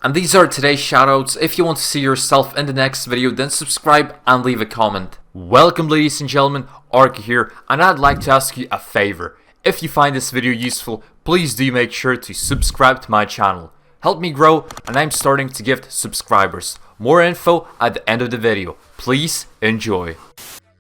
And these are today's shoutouts. If you want to see yourself in the next video, then subscribe and leave a comment. Welcome ladies and gentlemen, Arky here, and I'd like to ask you a favor. If you find this video useful, please do make sure to subscribe to my channel. Help me grow, and I'm starting to gift subscribers. More info at the end of the video. Please enjoy.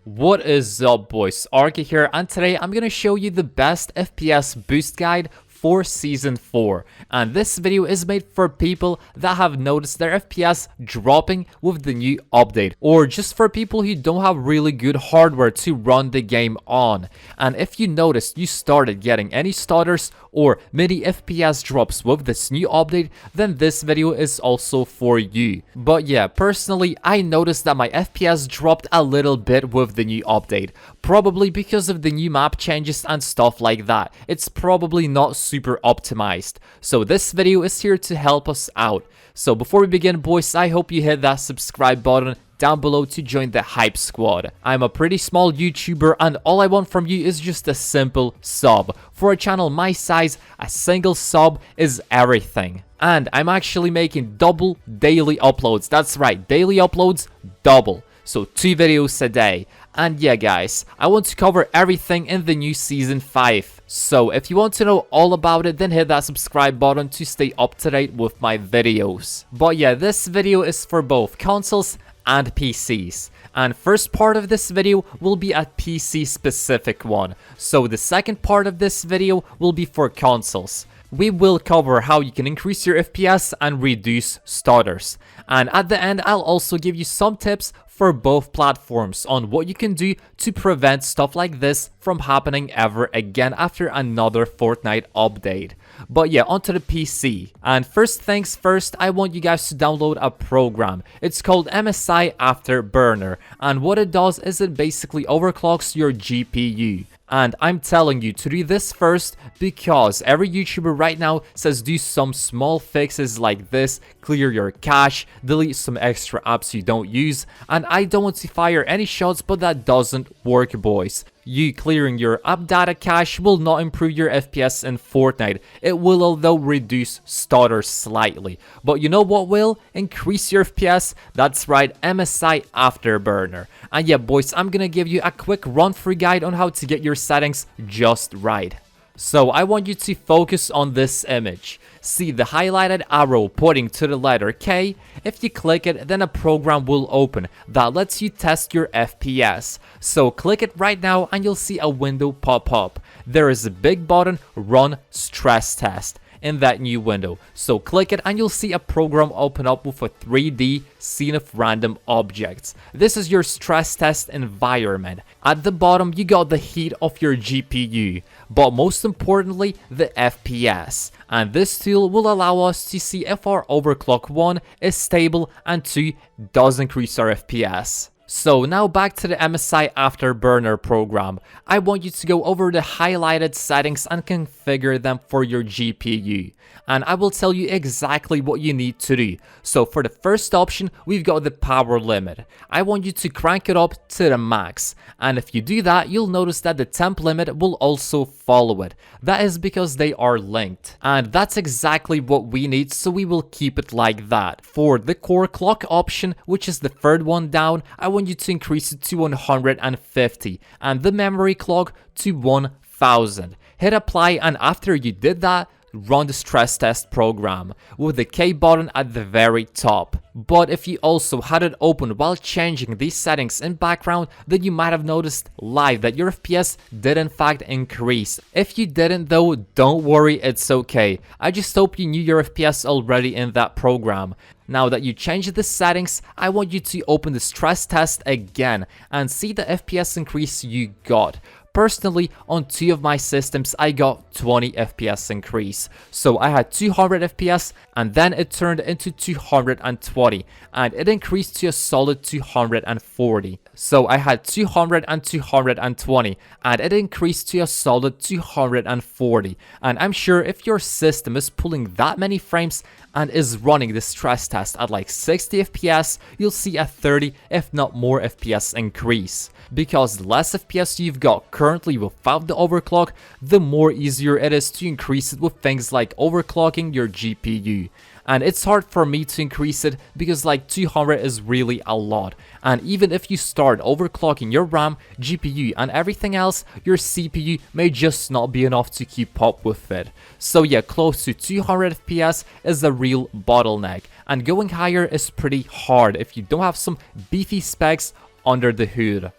What is up boys, Arky here, and today I'm gonna show you the best FPS boost guide for Season 4, and this video is made for people that have noticed their FPS dropping with the new update, or just for people who don't have really good hardware to run the game on. And if you noticed you started getting any stutters or mini FPS drops with this new update, then this video is also for you. But yeah, personally I noticed that my FPS dropped a little bit with the new update, probably because of the new map changes and stuff like that. It's probably not super optimized. So this video is here to help us out. So before we begin boys, I hope you hit that subscribe button down below to join the hype squad. I'm a pretty small YouTuber and all I want from you is just a simple sub. For a channel my size, a single sub is everything. And I'm actually making double daily uploads. That's right, daily uploads, double. So 2 videos a day. And yeah guys, I want to cover everything in the new Season 5. So if you want to know all about it, then hit that subscribe button to stay up to date with my videos. But yeah, this video is for both consoles and PCs. And first part of this video will be a PC specific one. So the second part of this video will be for consoles. We will cover how you can increase your FPS and reduce stutters. And at the end, I'll also give you some tips for both platforms on what you can do to prevent stuff like this from happening ever again after another Fortnite update. But yeah, onto the PC. And first things first, I want you guys to download a program. It's called MSI Afterburner. And what it does is it basically overclocks your GPU. And I'm telling you to do this first because every YouTuber right now says do some small fixes like this, clear your cache, delete some extra apps you don't use, and I don't want to fire any shots, but that doesn't work boys. You clearing your app data cache will not improve your FPS in Fortnite. It will although reduce stutters slightly. But you know what will increase your FPS? That's right, MSI Afterburner. And yeah boys, I'm gonna give you a quick run-through guide on how to get your settings just right. So I want you to focus on this image. See the highlighted arrow pointing to the letter K? If you click it, then a program will open that lets you test your FPS. So click it right now and you'll see a window pop up. There is a big button, Run Stress Test, in that new window. So click it and you'll see a program open up with a 3D scene of random objects. This is your stress test environment. At the bottom you got the heat of your GPU, but most importantly the FPS. And this tool will allow us to see if our overclock 1 is stable and 2 does increase our FPS. So now back to the MSI Afterburner program. I want you to go over the highlighted settings and configure them for your GPU. And I will tell you exactly what you need to do. So for the first option, we've got the power limit. I want you to crank it up to the max. And if you do that, you'll notice that the temp limit will also follow it. That is because they are linked. And that's exactly what we need, so we will keep it like that. For the core clock option, which is the third one down, I want you to increase it to 150 and the memory clock to 1000. Hit apply, and after you did that, run the stress test program with the K button at the very top. But if you also had it open while changing these settings in background, then you might have noticed live that your FPS did in fact increase. If you didn't though, don't worry, it's okay. I just hope you knew your FPS already in that program. Now that you changed the settings, I want you to open the stress test again and see the FPS increase you got. Personally, on 2 of my systems, I got 20 FPS increase. So I had 200 FPS and then it turned into 220 and it increased to a solid 240. So I had 200 and 220 and it increased to a solid 240. And I'm sure if your system is pulling that many frames and is running the stress test at like 60 FPS, you'll see a 30 if not more FPS increase. Because the less FPS you've got currently without the overclock, the more easier it is to increase it with things like overclocking your GPU. and it's hard for me to increase it because like 200 is really a lot. And even if you start overclocking your RAM, GPU and everything else, your CPU may just not be enough to keep up with it. So yeah, close to 200 FPS is a real bottleneck, and going higher is pretty hard if you don't have some beefy specs under the hood.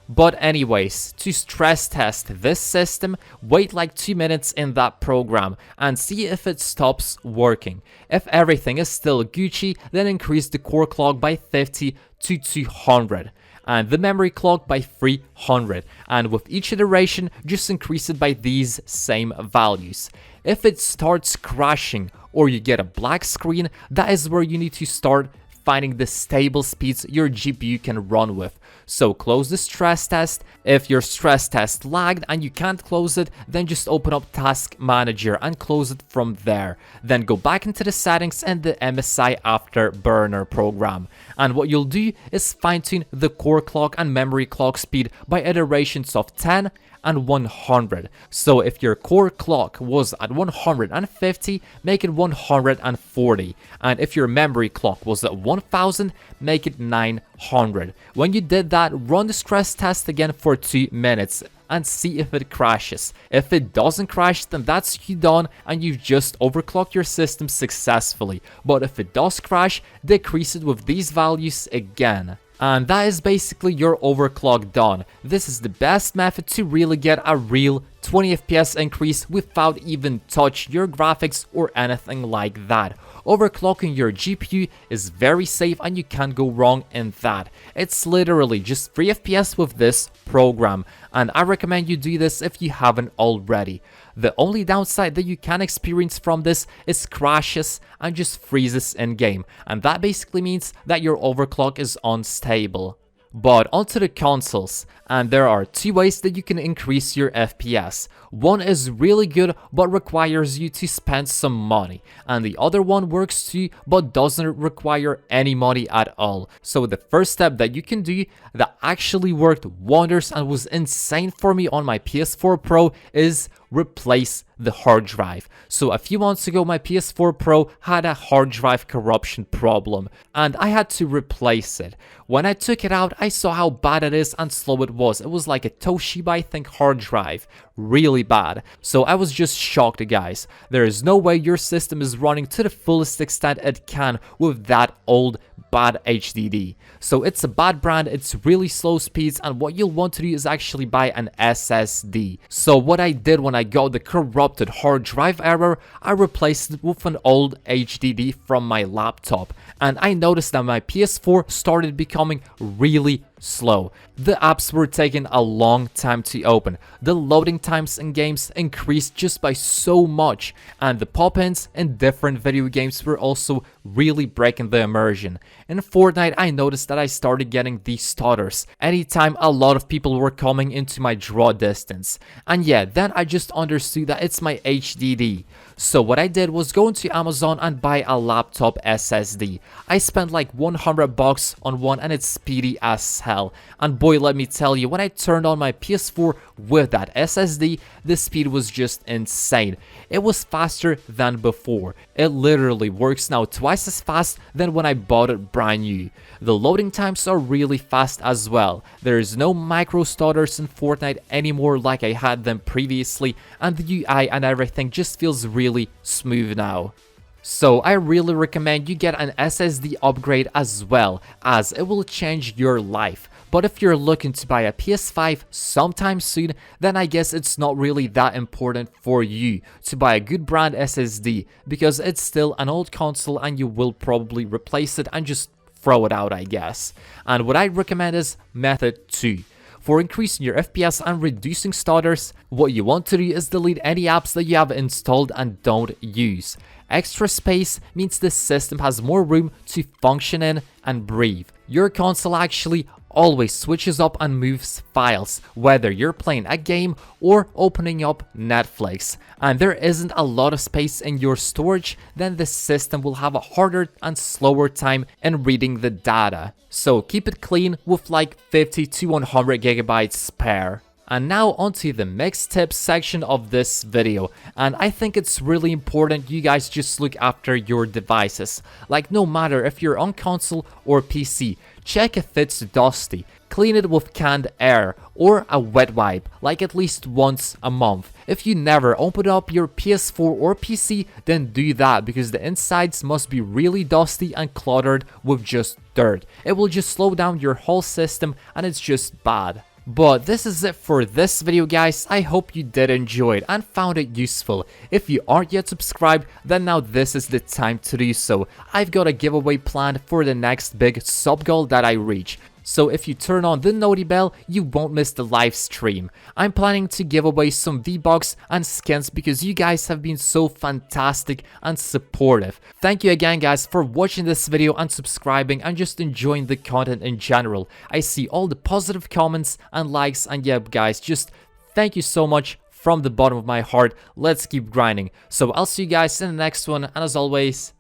But anyways, to stress test this system, wait like 2 minutes in that program and see if it stops working. If everything is still Gucci, then increase the core clock by 50 to 200 and the memory clock by 300, and with each iteration just increase it by these same values. If it starts crashing or you get a black screen, that is where you need to start finding the stable speeds your GPU can run with. So close the stress test. If your stress test lagged and you can't close it, then just open up Task Manager and close it from there. Then go back into the settings and the MSI Afterburner program. And what you'll do is fine tune the core clock and memory clock speed by iterations of 10 and 100. So if your core clock was at 150, make it 140, and if your memory clock was at 1000, make it 900. When you did that, run the stress test again for 2 minutes and see if it crashes. If it doesn't crash, then that's you done and you've just overclocked your system successfully. But if it does crash, decrease it with these values again. And that is basically your overclock done. This is the best method to really get a real 20 FPS increase without even touch your graphics or anything like that. Overclocking your GPU is very safe and you can't go wrong in that. It's literally just 3 FPS with this program, and I recommend you do this if you haven't already. The only downside that you can experience from this is crashes and just freezes in game, and that basically means that your overclock is unstable. But onto the consoles, and there are 2 ways that you can increase your FPS. One is really good but requires you to spend some money, and the other one works too but doesn't require any money at all. So the first step that you can do that actually worked wonders and was insane for me on my PS4 Pro is replace the hard drive. So a few months ago my PS4 Pro had a hard drive corruption problem and I had to replace it. When I took it out, I saw how bad it is and slow it was. It was like a Toshiba, I think, hard drive. Really bad. So I was just shocked, guys. There is no way your system is running to the fullest extent it can with that old bad HDD. So it's a bad brand, it's really slow speeds, and what you'll want to do is actually buy an SSD. So what I did when I got the corrupted hard drive error, I replaced it with an old HDD from my laptop, and I noticed that my PS4 started becoming really slow. The apps were taking a long time to open, the loading times in games increased just by so much, and the pop-ins in different video games were also really breaking the immersion. In Fortnite, I noticed that I started getting these stutters anytime a lot of people were coming into my draw distance, and yeah, then I just understood that it's my HDD. So what I did was go into Amazon and buy a laptop SSD. I spent like $100 on one and it's speedy as hell. And boy, let me tell you, when I turned on my PS4 with that SSD, the speed was just insane. It was faster than before. It literally works now twice as fast than when I bought it brand new. The loading times are really fast as well. There is no micro stutters in Fortnite anymore like I had them previously, and the UI and everything just feels really smooth now. So I really recommend you get an SSD upgrade as well, as it will change your life. But if you're looking to buy a PS5 sometime soon, then I guess it's not really that important for you to buy a good brand SSD, because it's still an old console and you will probably replace it and just throw it out, I guess. And what I recommend is method 2. For increasing your FPS and reducing stutters, what you want to do is delete any apps that you have installed and don't use. Extra space means the system has more room to function in and breathe. Your console actually always switches up and moves files, whether you're playing a game or opening up Netflix, and there isn't a lot of space in your storage, then the system will have a harder and slower time in reading the data. So keep it clean with like 50 to 100 gigabytes spare. And now onto the mixed tips section of this video, and I think it's really important you guys just look after your devices. Like, no matter if you're on console or PC, check if it's dusty, clean it with canned air or a wet wipe, like at least once a month. If you never open up your PS4 or PC, then do that, because the insides must be really dusty and cluttered with just dirt. It will just slow down your whole system and it's just bad. But this is it for this video, guys. I hope you did enjoy it and found it useful. If you aren't yet subscribed, then now this is the time to do so. I've got a giveaway planned for the next big sub goal that I reach. So if you turn on the noti bell, you won't miss the live stream. I'm planning to give away some V-Bucks and skins because you guys have been so fantastic and supportive. Thank you again, guys, for watching this video and subscribing and just enjoying the content in general. I see all the positive comments and likes, and yeah, guys, just thank you so much from the bottom of my heart. Let's keep grinding. So I'll see you guys in the next one, and as always,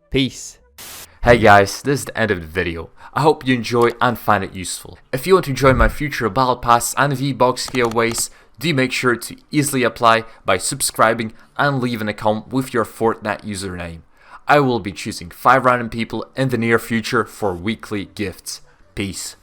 peace. Hey guys, this is the end of the video. I hope you enjoy and find it useful. If you want to join my future Battle Pass and V-Bucks giveaways, do make sure to easily apply by subscribing and leaving a comment with your Fortnite username. I will be choosing 5 random people in the near future for weekly gifts. Peace.